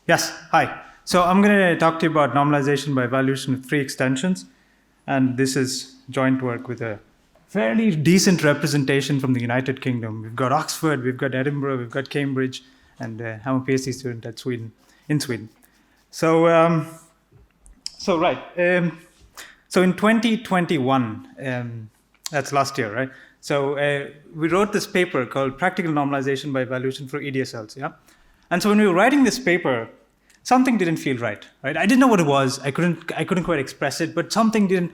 Yes, hi. So I'm going to talk to you about normalization by evaluation with free extensions. And this is joint work with a fairly decent representation from the United Kingdom. We've got Oxford, we've got Edinburgh, we've got Cambridge, and I'm a PhD student at in Sweden. So in 2021, that's last year, right? So we wrote this paper called Practical Normalization by Evaluation for EDSLs, yeah? And so when we were writing this paper, something didn't feel right? I didn't know what it was. I couldn't quite express it, but something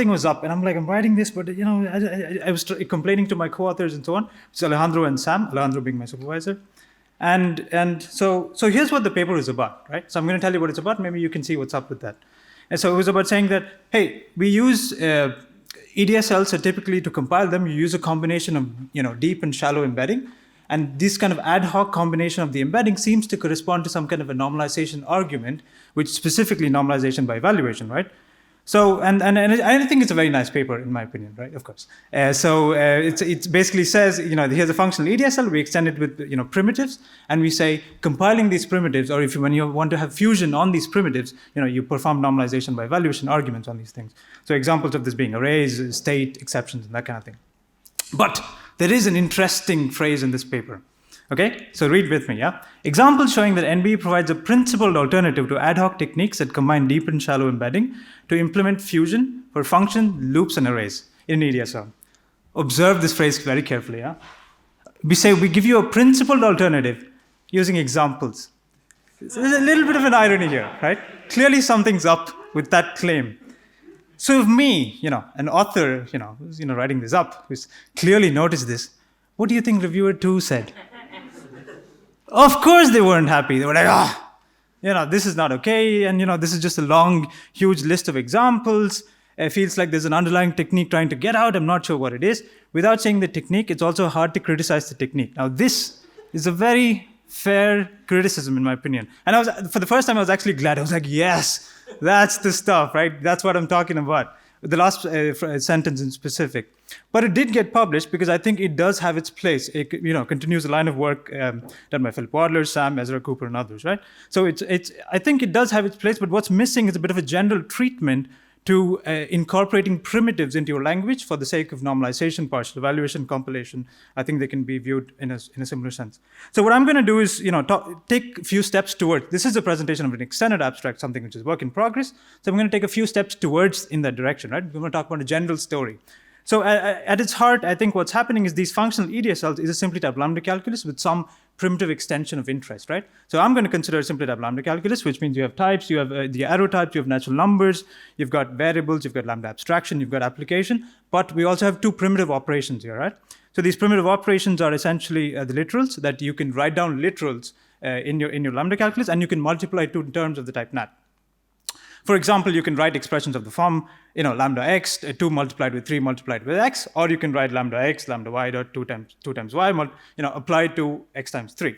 was up. And I'm writing this, but I was complaining to my co-authors and so on. It's Alejandro and Sam, Alejandro being my supervisor. And so here's what the paper is about, right? So I'm going to tell you what it's about. Maybe you can see what's up with that. And so it was about saying that, hey, we use EDSLs, so typically to compile them, you use a combination of deep and shallow embedding. And this kind of ad hoc combination of the embedding seems to correspond to some kind of a normalization argument, which specifically normalization by evaluation, right? So, and I think it's a very nice paper, in my opinion, right? Of course. It basically says, here's a functional EDSL, we extend it with, primitives, and we say compiling these primitives, or when you want to have fusion on these primitives, you perform normalization by evaluation arguments on these things. So examples of this being arrays, state, exceptions, and that kind of thing. But there is an interesting phrase in this paper. Okay, so read with me, yeah? Examples showing that NbE provides a principled alternative to ad hoc techniques that combine deep and shallow embedding to implement fusion for function, loops, and arrays in EDSL. Observe this phrase very carefully, yeah? We say we give you a principled alternative using examples. So there's a little bit of an irony here, right? Clearly something's up with that claim. So if me, an author, who's writing this up, who's clearly noticed this, what do you think reviewer 2 said? Of course they weren't happy. They were like, this is not okay, and this is just a long, huge list of examples. It feels like there's an underlying technique trying to get out. I'm not sure what it is. Without saying the technique, it's also hard to criticize the technique. Now, this is a very fair criticism, in my opinion. And for the first time, I was actually glad. I was like, yes, that's the stuff, right? That's what I'm talking about. The last sentence in specific. But it did get published because I think it does have its place. It continues a line of work done by Philip Wadler, Sam, Ezra Cooper, and others, right? So I think it does have its place, but what's missing is a bit of a general treatment to incorporating primitives into your language for the sake of normalization, partial evaluation, compilation. I think they can be viewed in a similar sense. So what I'm going to do is, take a few steps towards. This is a presentation of an extended abstract, something which is work in progress. So I'm going to take a few steps towards in that direction, right? We're going to talk about a general story. So at its heart, I think what's happening is these functional EDSLs is a simply type lambda calculus with some primitive extension of interest, right? So I'm going to consider a simply type lambda calculus, which means you have types, you have the arrow types, you have natural numbers, you've got variables, you've got lambda abstraction, you've got application, but we also have two primitive operations here, right? So these primitive operations are essentially the literals, that you can write down literals in your lambda calculus, and you can multiply two terms of the type nat. For example, you can write expressions of the form, lambda x, 2 multiplied with 3 multiplied with x, or you can write lambda x, lambda y dot 2 times y, applied to x times 3.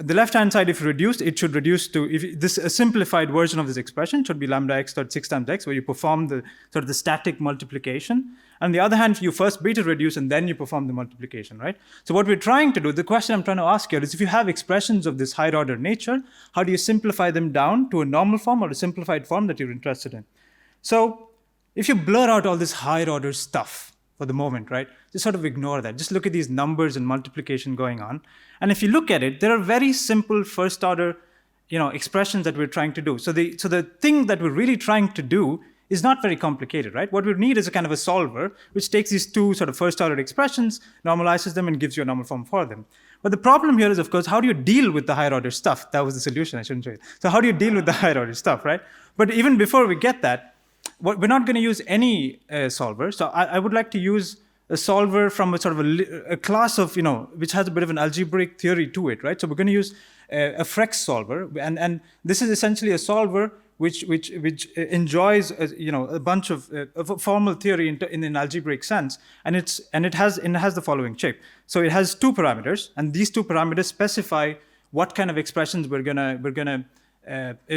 The left-hand side, if reduced, it should reduce to, a simplified version of this expression should be lambda x dot 6 times x, where you perform the sort of the static multiplication. On the other hand, you first beta reduce and then you perform the multiplication, right? So what we're trying to do, the question I'm trying to ask here is, if you have expressions of this higher order nature, how do you simplify them down to a normal form or a simplified form that you're interested in? So if you blur out all this higher order stuff for the moment, right? Just sort of ignore that. Just look at these numbers and multiplication going on. And if you look at it, there are very simple first order, expressions that we're trying to do. So the thing that we're really trying to do is not very complicated, right? What we need is a kind of a solver which takes these two sort of first order expressions, normalizes them, and gives you a normal form for them. But the problem here is, of course, how do you deal with the higher order stuff? That was the solution, I shouldn't say it. So how do you deal with the higher order stuff, right? But even before we get that, we're not going to use any solver. So I would like to use a solver from a sort of a class of, which has a bit of an algebraic theory to it, right? So we're going to use a frex solver, and this is essentially a solver which enjoys a bunch of formal theory in an algebraic sense, and it has the following shape. So it has two parameters, and these two parameters specify what kind of expressions we're gonna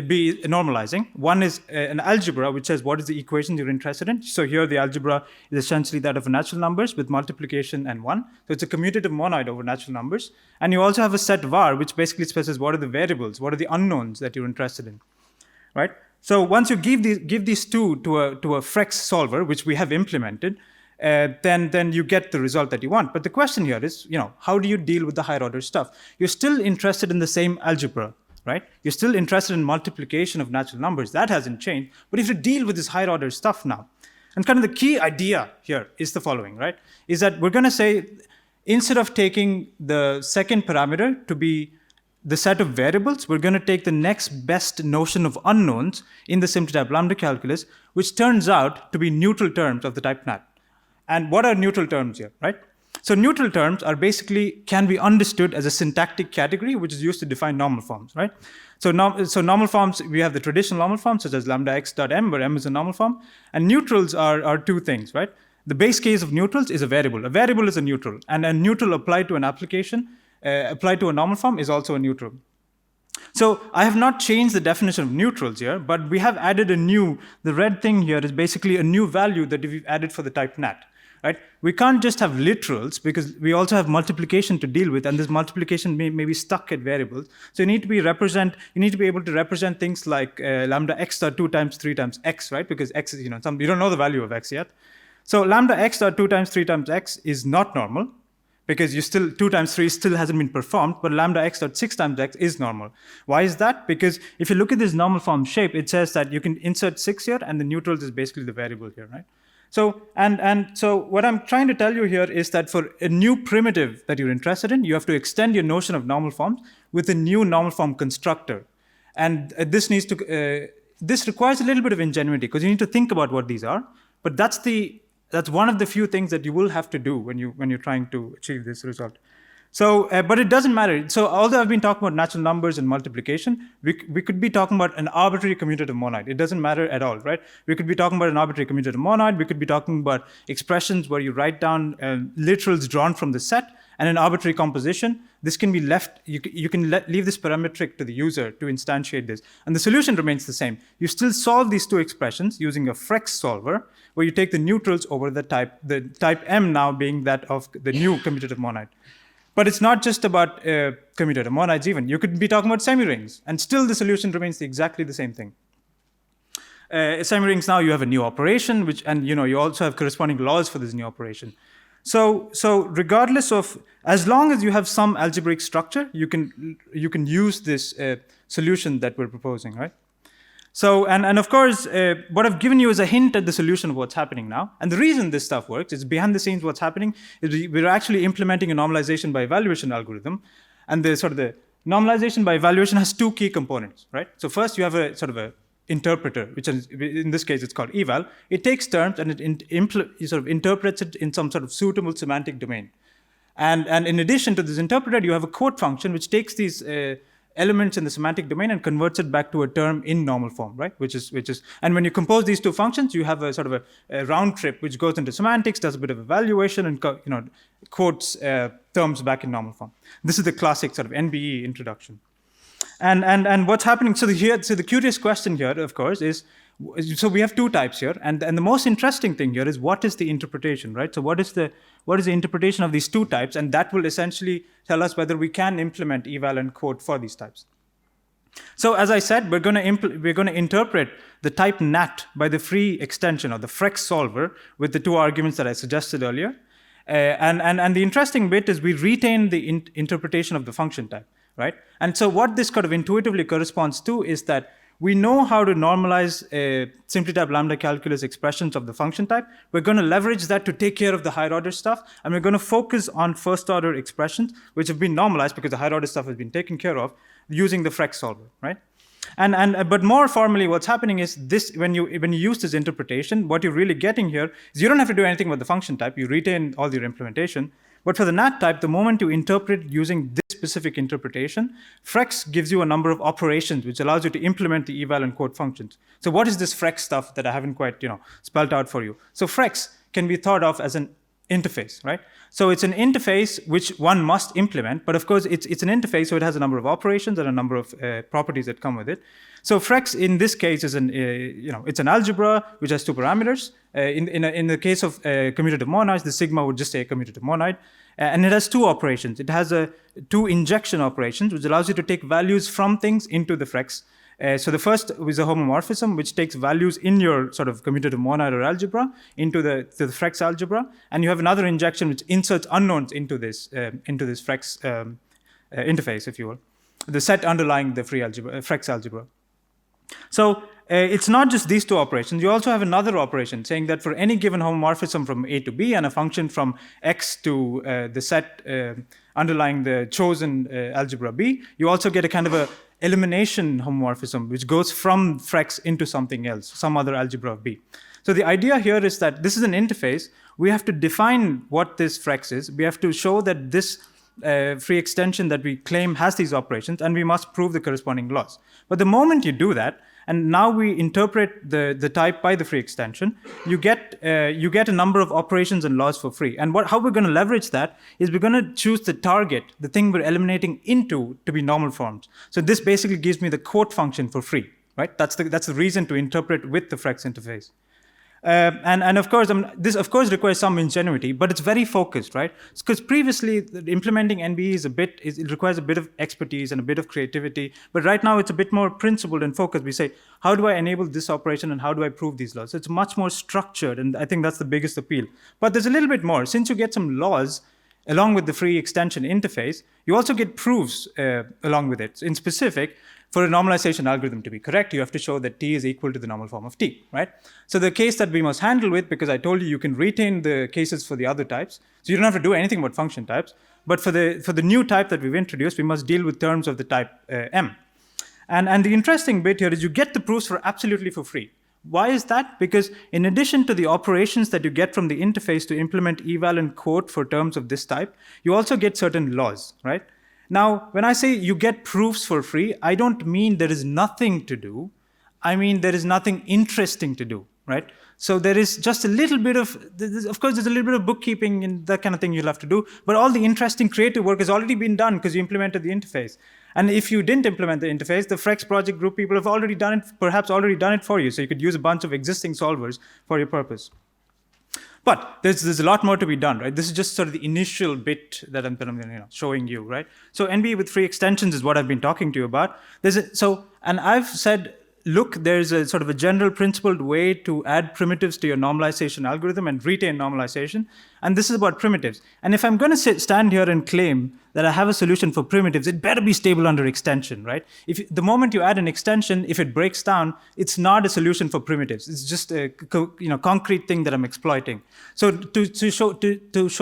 be normalizing. One is an algebra, which says what is the equation you're interested in. So here the algebra is essentially that of natural numbers with multiplication and 1. So it's a commutative monoid over natural numbers. And you also have a set var, which basically specifies what are the variables, what are the unknowns that you're interested in, right? So once you give these two to a frex solver, which we have implemented, then you get the result that you want. But the question here is, how do you deal with the higher order stuff? You're still interested in the same algebra, right? You're still interested in multiplication of natural numbers. That hasn't changed. But if you deal with this higher order stuff now, and kind of the key idea here is the following, right? Is that we're going to say, instead of taking the second parameter to be the set of variables, we're going to take the next best notion of unknowns in the simply type lambda calculus, which turns out to be neutral terms of the type nat. And what are neutral terms here, right? So neutral terms are basically, can be understood as a syntactic category, which is used to define normal forms, right? So normal forms, we have the traditional normal forms, such as lambda x dot m, where m is a normal form. And neutrals are two things, right? The base case of neutrals is a variable. A variable is a neutral. And a neutral applied to an application, applied to a normal form, is also a neutral. So I have not changed the definition of neutrals here, but we have added the red thing here is basically a new value that we've added for the type nat. Right? We can't just have literals because we also have multiplication to deal with, and this multiplication may be stuck at variables. So you need to be able to represent things like lambda x dot 2 times 3 times x, right? Because x is, you don't know the value of x yet. So lambda x dot 2 times 3 times x is not normal because 2 times 3 still hasn't been performed, but lambda x dot 6 times x is normal. Why is that? Because if you look at this normal form shape, it says that you can insert 6 here, and the neutrals is basically the variable here, right? So, so what I'm trying to tell you here is that for a new primitive that you're interested in, you have to extend your notion of normal forms with a new normal form constructor. And this requires a little bit of ingenuity because you need to think about what these are. But that's one of the few things that you will have to do when you're trying to achieve this result. So, but it doesn't matter. So although I've been talking about natural numbers and multiplication, we could be talking about an arbitrary commutative monoid. It doesn't matter at all, right? We could be talking about an arbitrary commutative monoid. We could be talking about expressions where you write down literals drawn from the set and an arbitrary composition. This can be left, you can leave this parametric to the user to instantiate this. And the solution remains the same. You still solve these two expressions using a frex solver where you take the neutrals over the type M now being that of the new commutative monoid. But it's not just about commutative monoids even. You could be talking about semi-rings, and still the solution remains exactly the same thing. Semi-rings now you have a new operation, and you also have corresponding laws for this new operation. So regardless of, as long as you have some algebraic structure, you can use this solution that we're proposing, right? So, and of course, what I've given you is a hint at the solution of what's happening now. And the reason this stuff works is behind the scenes what's happening is we're actually implementing a normalization by evaluation algorithm. And the normalization by evaluation has two key components, right? So first you have a a interpreter, which is, in this case, it's called eval. It takes terms and it interprets it in some sort of suitable semantic domain. And in addition to this interpreter, you have a quote function which takes these elements in the semantic domain and converts it back to a term in normal form, right? Which is, and when you compose these two functions, you have a a round trip which goes into semantics, does a bit of evaluation, and quotes terms back in normal form. This is the classic NbE introduction. And what's happening? So the curious question here, of course, is so we have two types here, and the most interesting thing here is what is the interpretation, right? So what is the interpretation of these two types, and that will essentially tell us whether we can implement eval and quote for these types. So as I said, we're going to interpret the type nat by the free extension or the frex solver with the two arguments that I suggested earlier, and the interesting bit is we retain the interpretation of the function type, right? And so what this intuitively corresponds to is that we know how to normalize simply type lambda calculus expressions of the function type. We're going to leverage that to take care of the higher order stuff, and we're going to focus on first order expressions which have been normalized because the higher order stuff has been taken care of using the frex solver, right? But more formally, what's happening is this: when you use this interpretation, what you're really getting here is you don't have to do anything with the function type. You retain all your implementation. But for the nat type, the moment you interpret using this specific interpretation, frex gives you a number of operations which allows you to implement the eval and quote functions. So what is this frex stuff that I haven't quite spelled out for you? So frex can be thought of as an interface, right? So it's an interface which one must implement, but of course it's an interface, so it has a number of operations and a number of properties that come with it. So frex in this case is it's an algebra which has two parameters. In the case of commutative monads, the sigma would just say a commutative monad, and it has two operations. It has two injection operations, which allows you to take values from things into the frex. So the first is a homomorphism, which takes values in your sort of commutative monad or algebra into the frex algebra, and you have another injection which inserts unknowns into this frex interface, if you will, the set underlying the frex algebra. So it's not just these two operations. You also have another operation saying that for any given homomorphism from A to B and a function from X to the set underlying the chosen algebra B, you also get a kind of a elimination homomorphism which goes from frex into something else, some other algebra of B. So the idea here is that this is an interface. We have to define what this frex is. We have to show that this free extension that we claim has these operations, and we must prove the corresponding laws. But the moment you do that, and now we interpret the type by the free extension, you get a number of operations and laws for free. And how we're going to leverage that is we're going to choose the target, the thing we're eliminating into, to be normal forms. So this basically gives me the quote function for free, right? That's the reason to interpret with the frex interface. And of course, this of course requires some ingenuity, but it's very focused, right? Because previously implementing NbE it requires a bit of expertise and a bit of creativity, but right now it's a bit more principled and focused. We say, how do I enable this operation and how do I prove these laws? So it's much more structured, and I think that's the biggest appeal. But there's a little bit more. Since you get some laws along with the free extension interface, you also get proofs along with it. In specific, for a normalization algorithm to be correct, you have to show that T is equal to the normal form of T, right? So the case that we must handle with, because I told you can retain the cases for the other types, so you don't have to do anything about function types, but for the new type that we've introduced, we must deal with terms of the type M. And the interesting bit here is you get the proofs for absolutely for free. Why is that? Because in addition to the operations that you get from the interface to implement eval and quote for terms of this type, you also get certain laws, right? Now, when I say you get proofs for free, I don't mean there is nothing to do. I mean there is nothing interesting to do, right? So there is just a little bit of course, there's a little bit of bookkeeping and that kind of thing you'll have to do, but all the interesting creative work has already been done because you implemented the interface. And if you didn't implement the interface, the frex project group people have already done it, perhaps already done it for you, so you could use a bunch of existing solvers for your purpose. But there's a lot more to be done, right? This is just sort of the initial bit that I'm showing you, right? So NbE with free extensions is what I've been talking to you about. And I've said, look, there's a sort of a general principled way to add primitives to your normalization algorithm and retain normalization. And this is about primitives. And if I'm going to stand here and claim that I have a solution for primitives, it better be stable under extension, right? The moment you add an extension, if it breaks down, it's not a solution for primitives. It's just a concrete thing that I'm exploiting. So to show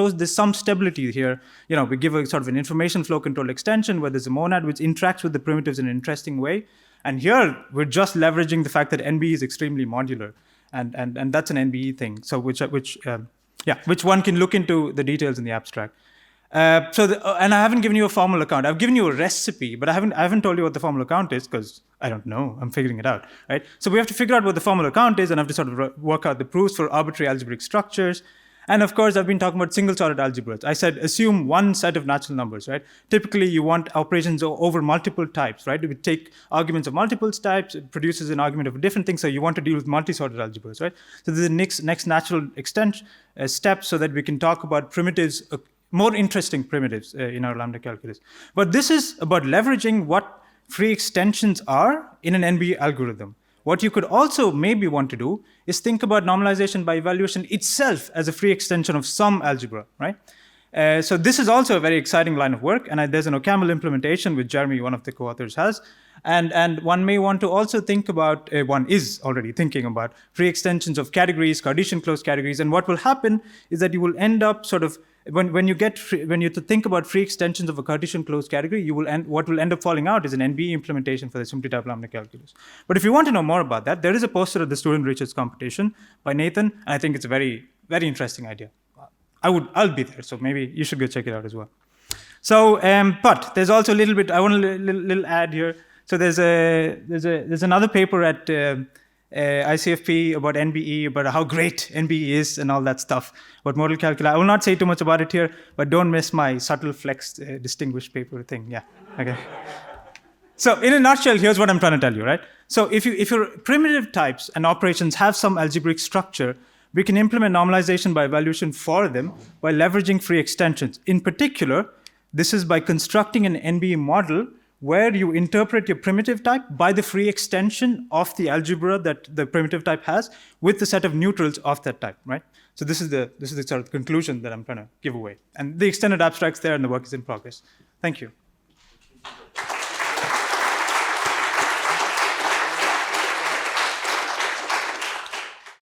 there's some stability here, we give a sort of an information flow control extension where there's a monad which interacts with the primitives in an interesting way. And here, we're just leveraging the fact that NbE is extremely modular, and that's an NbE thing. So which one can look into the details in the abstract. And I haven't given you a formal account. I've given you a recipe, but I haven't told you what the formal account is because I don't know. I'm figuring it out, right? So we have to figure out what the formal account is, and have to sort of work out the proofs for arbitrary algebraic structures. And of course, I've been talking about single-sorted algebras. I said assume one set of natural numbers, right? Typically, you want operations over multiple types, right? We take arguments of multiple types, it produces an argument of a different thing, so you want to deal with multi-sorted algebras, right? So this is the next natural step so that we can talk about primitives, more interesting primitives in our lambda calculus. But this is about leveraging what free extensions are in an NbE algorithm. What you could also maybe want to do is think about normalization by evaluation itself as a free extension of some algebra, right? So this is also a very exciting line of work, and there's an OCaml implementation which Jeremy, one of the co-authors, has. And one may want to also think about, one is already thinking about free extensions of categories, Cartesian closed categories, and what will happen is that you will end up sort of, when you think about free extensions of a Cartesian closed category, what will end up falling out is an NbE implementation for the simply type lambda calculus. But if you want to know more about that, there is a poster at the Student Research Competition by Nathan, and I think it's a very, very interesting idea. I'll be there, so maybe you should go check it out as well. So, but there's also a little bit, I want a little add here. So there's another paper at ICFP, about NbE, about how great NbE is and all that stuff, about modal calculi. I will not say too much about it here, but don't miss my subtle flex distinguished paper thing. Yeah, okay. So in a nutshell, here's what I'm trying to tell you, right? So if your primitive types and operations have some algebraic structure, we can implement normalization by evaluation for them by leveraging free extensions. In particular, this is by constructing an NbE model where you interpret your primitive type by the free extension of the algebra that the primitive type has with the set of neutrals of that type, right? So this is the sort of conclusion that I'm trying to give away. And the extended abstract's there and the work is in progress. Thank you.